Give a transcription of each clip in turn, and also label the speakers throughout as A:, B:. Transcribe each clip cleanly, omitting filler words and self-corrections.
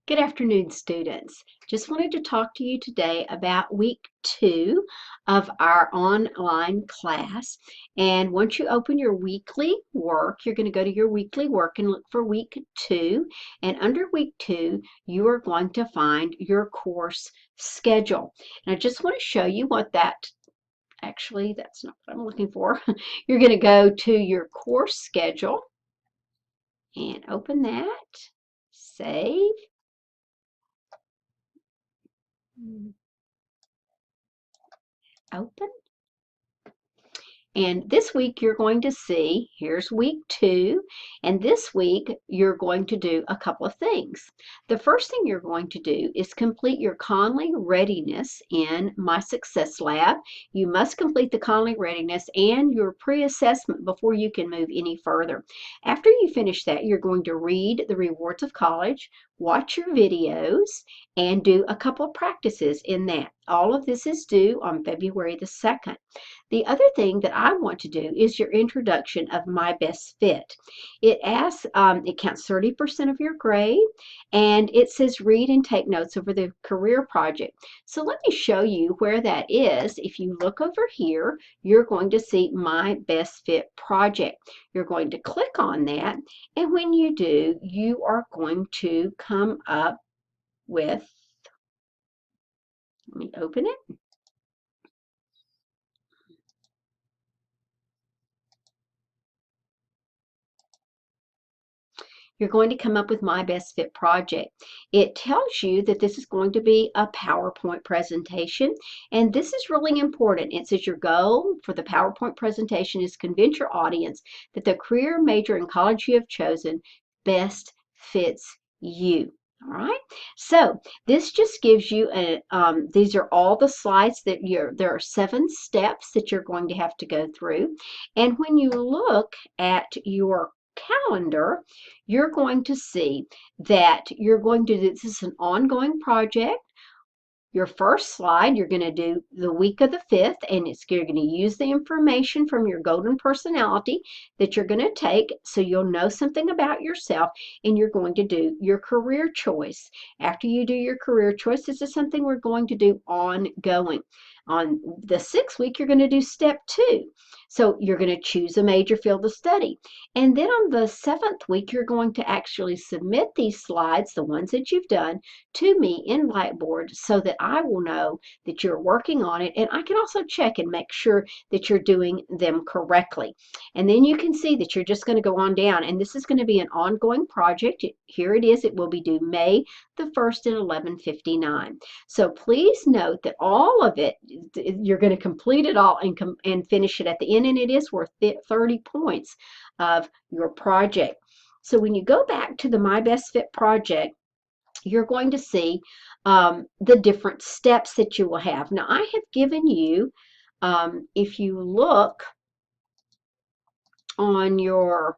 A: Good afternoon, students. Just wanted to talk to you today about week 2 of our online class. And once you open your weekly work, you're going to go to your weekly work and look for week 2. And under week 2, you are going to find your course schedule. And I just want to show you what actually, that's not what I'm looking for. You're going to go to your course schedule and open that, save. Open. And this week you're going to see, here's week 2, and this week you're going to do a couple of things. The first thing you're going to do is complete your Conley Readiness in My Success Lab. You must complete the Conley Readiness and your pre-assessment before you can move any further. After you finish that, you're going to read The Rewards of College, watch your videos, and do a couple of practices in that. All of this is due on February the 2nd. The other thing that I want to do is your introduction of My Best Fit. It asks, it counts 30% of your grade, and it says read and take notes over the career project. So let me show you where that is. If you look over here, you're going to see My Best Fit project. You're going to click on that, and when you do, you are going to come up with, let me open it. You're going to come up with My Best Fit project. It tells you that this is going to be a PowerPoint presentation, and this is really important. It says your goal for the PowerPoint presentation is to convince your audience that the career, major, and college you have chosen best fits you. All right, so this just gives you these are all the slides that there are 7 steps that you're going to have to go through. And when you look at your calendar, you're going to see that you're going to do, this is an ongoing project. Your first slide, you're going to do the week of the 5th, and you're going to use the information from your golden personality that you're going to take so you'll know something about yourself, and you're going to do your career choice. After you do your career choice, this is something we're going to do ongoing. On the 6th week, you're going to do step 2. So you're going to choose a major field of study. And then on the 7th week, you're going to actually submit these slides, the ones that you've done, to me in Blackboard so that I will know that you're working on it, and I can also check and make sure that you're doing them correctly. And then you can see that you're just going to go on down, and this is going to be an ongoing project. Here it is. It will be due May the 1st at 11:59. So please note that all of it, you're going to complete it all and finish it at the end, and it is worth 30 points of your project. So when you go back to the My Best Fit project, you're going to see the different steps that you will have. Now, I have given you, if you look on your,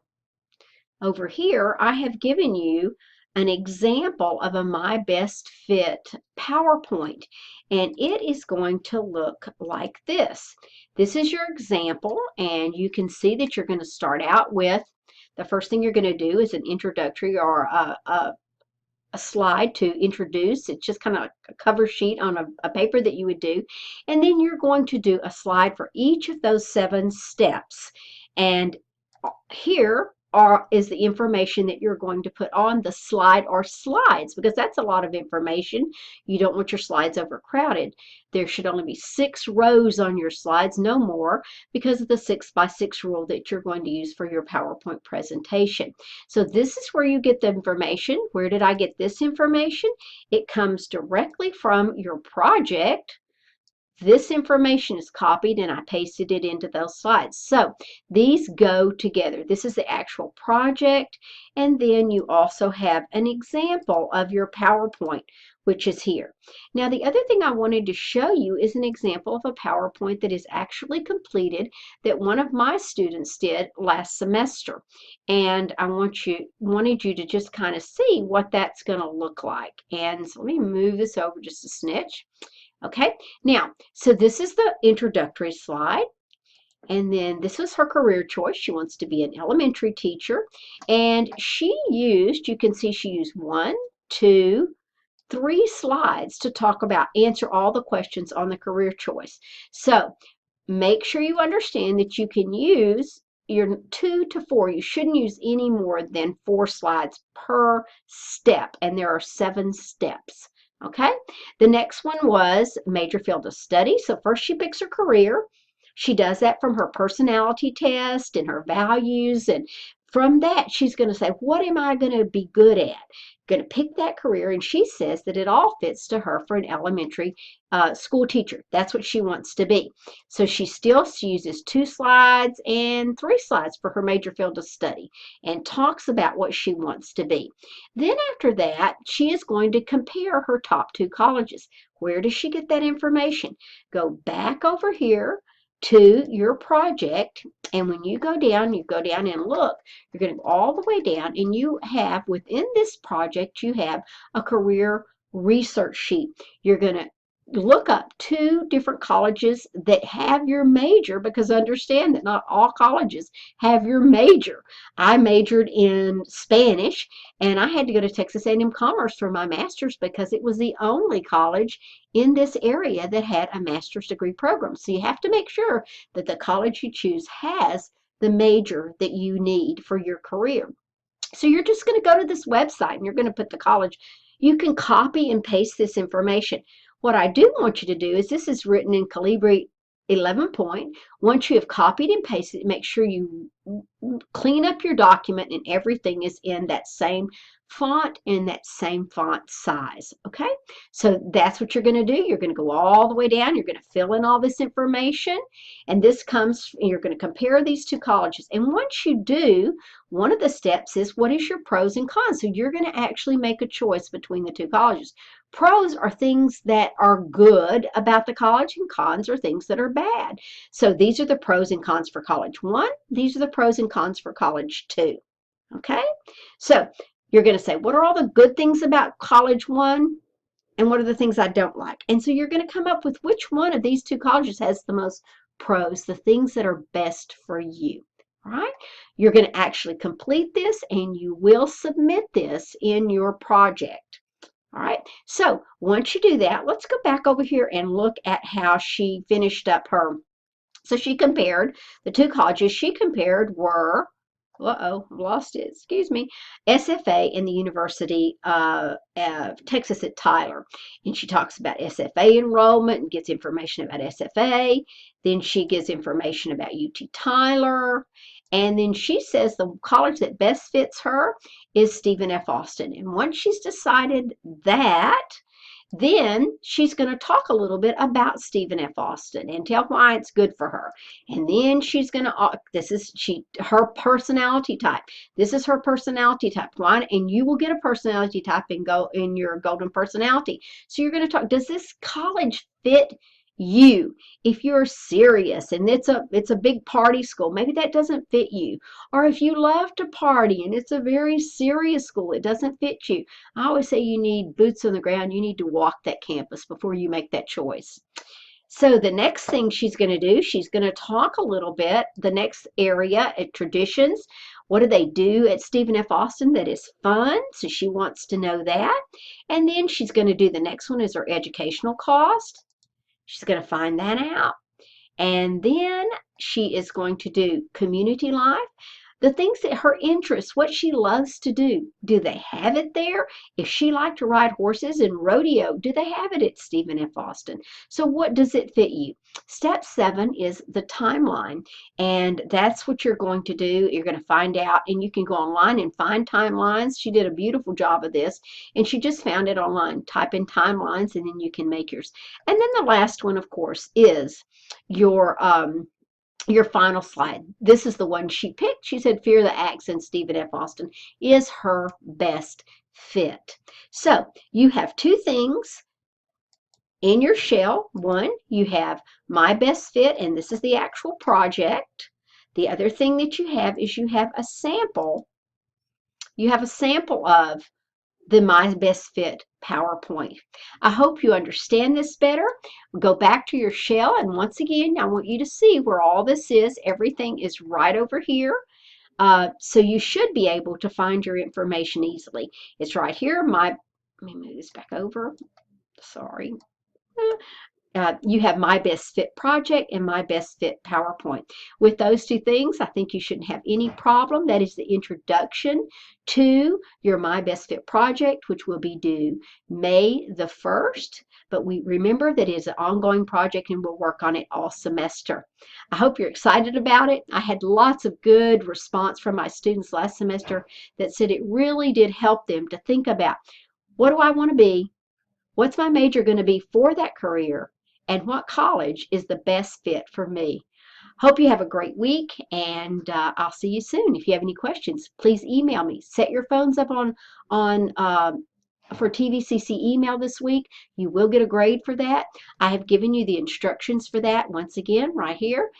A: over here, I have given you an example of a My Best Fit PowerPoint, and it is going to look like this. This is your example, and you can see that you're going to start out with, the first thing you're going to do is an introductory or a slide to introduce. It's just kind of a cover sheet on a paper that you would do. And then you're going to do a slide for each of those 7 steps. And here is the information that you're going to put on the slide or slides, because that's a lot of information. You don't want your slides overcrowded. There should only be 6 rows on your slides, no more, because of the 6x6 rule that you're going to use for your PowerPoint presentation. So this is where you get the information. Where did I get this information? It comes directly from your project. This information is copied and I pasted it into those slides. So these go together. This is the actual project, and then you also have an example of your PowerPoint, which is here. Now, the other thing I wanted to show you is an example of a PowerPoint that is actually completed that one of my students did last semester. And I wanted you to just kind of see what that's going to look like. And so let me move this over just a snitch. Okay, now, so this is the introductory slide. And then this was her career choice. She wants to be an elementary teacher. And she used, you can see she used 1, 2, 3 slides to talk about, answer all the questions on the career choice. So make sure you understand that you can use your 2 to 4. You shouldn't use any more than 4 slides per step, and there are 7 steps. Okay, the next one was major field of study. So first she picks her career. She does that from her personality test and her values, and from that she's going to say, what am I going to be good at? Going to pick that career, and she says that it all fits to her for an elementary school teacher. That's what she wants to be. So she uses 2 slides and 3 slides for her major field of study and talks about what she wants to be. Then after that, she is going to compare her top 2 colleges. Where does she get that information? Go back over here to your project, and when you go down and look, you're going to go all the way down, and you have, within this project, you have a career research sheet. You're going to look up 2 different colleges that have your major, because understand that not all colleges have your major. I majored in Spanish, and I had to go to Texas A&M Commerce for my master's because it was the only college in this area that had a master's degree program. So you have to make sure that the college you choose has the major that you need for your career. So you're just going to go to this website and you're going to put the college. You can copy and paste this information. What I do want you to do is, this is written in Calibri 11 point. Once you have copied and pasted it, make sure you clean up your document and everything is in that same font and that same font size. Okay, so that's what you're going to do. You're going to go all the way down. You're going to fill in all this information, and this comes, you're going to compare these 2 colleges. And once you do, one of the steps is, what is your pros and cons? So you're going to actually make a choice between the 2 colleges. Pros are things that are good about the college, and cons are things that are bad. So these are the pros and cons for college 1. These are the pros and cons for college 2. Okay, so you're going to say, what are all the good things about college 1? And what are the things I don't like? And so you're going to come up with which one of these 2 colleges has the most pros, the things that are best for you. All right, you're going to actually complete this, and you will submit this in your project. All right, so once you do that, let's go back over here and look at how she finished up her. So she compared the 2 colleges she compared were, I've lost it, excuse me, SFA and the University of Texas at Tyler. And she talks about SFA enrollment and gets information about SFA. Then she gives information about UT Tyler. And then she says the college that best fits her is Stephen F. Austin. And once she's decided that, then she's going to talk a little bit about Stephen F. Austin and tell why it's good for her. And then she's going to, her personality type. This is her personality type. Why? And you will get a personality type and go in your golden personality. So you're going to talk, does this college fit you? If you're serious and it's a big party school, maybe that doesn't fit you. Or if you love to party and it's a very serious school, it doesn't fit you. I always say you need boots on the ground. You need to walk that campus before you make that choice. So the next thing she's going to do, she's going to talk a little bit, the next area at traditions. What do they do at Stephen F. Austin that is fun? So she wants to know that. And then she's going to do, the next one is her educational cost. She's going to find that out. And then she is going to do community life. The things that her interests, what she loves to do, do they have it there? If she liked to ride horses and rodeo, do they have it at Stephen F. Austin? So what does it fit you? Step 7 is the timeline, and that's what you're going to do. You're going to find out, and you can go online and find timelines. She did a beautiful job of this, and she just found it online. Type in timelines, and then you can make yours. And then the last one, of course, is your final slide. This is the one she picked. She said Fear the Accent, Stephen F. Austin is her best fit. So you have 2 things in your shell. One, you have my best fit, and this is the actual project. The other thing that you have is you have a sample. You have a sample of the My Best Fit PowerPoint. I hope you understand this better. Go back to your shell, and once again, I want you to see where all this is. Everything is right over here. So you should be able to find your information easily. It's right here, Let me move this back over. Sorry. You have My Best Fit project and My Best Fit PowerPoint. With those two things, I think you shouldn't have any problem. That is the introduction to your My Best Fit project, which will be due May the 1st. But we remember that it is an ongoing project and we'll work on it all semester. I hope you're excited about it. I had lots of good response from my students last semester that said it really did help them to think about, what do I want to be? What's my major going to be for that career? And what college is the best fit for me? Hope you have a great week, and I'll see you soon. If you have any questions, please email me. Set your phones up on for TVCC email this week. You will get a grade for that. I have given you the instructions for that once again right here.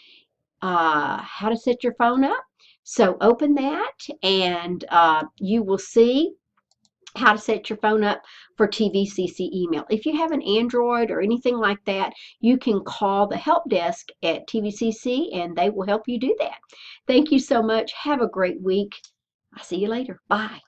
A: How to set your phone up. So open that, and you will see how to set your phone up for TVCC email. If you have an Android or anything like that, you can call the help desk at TVCC and they will help you do that. Thank you so much. Have a great week. I'll see you later. Bye.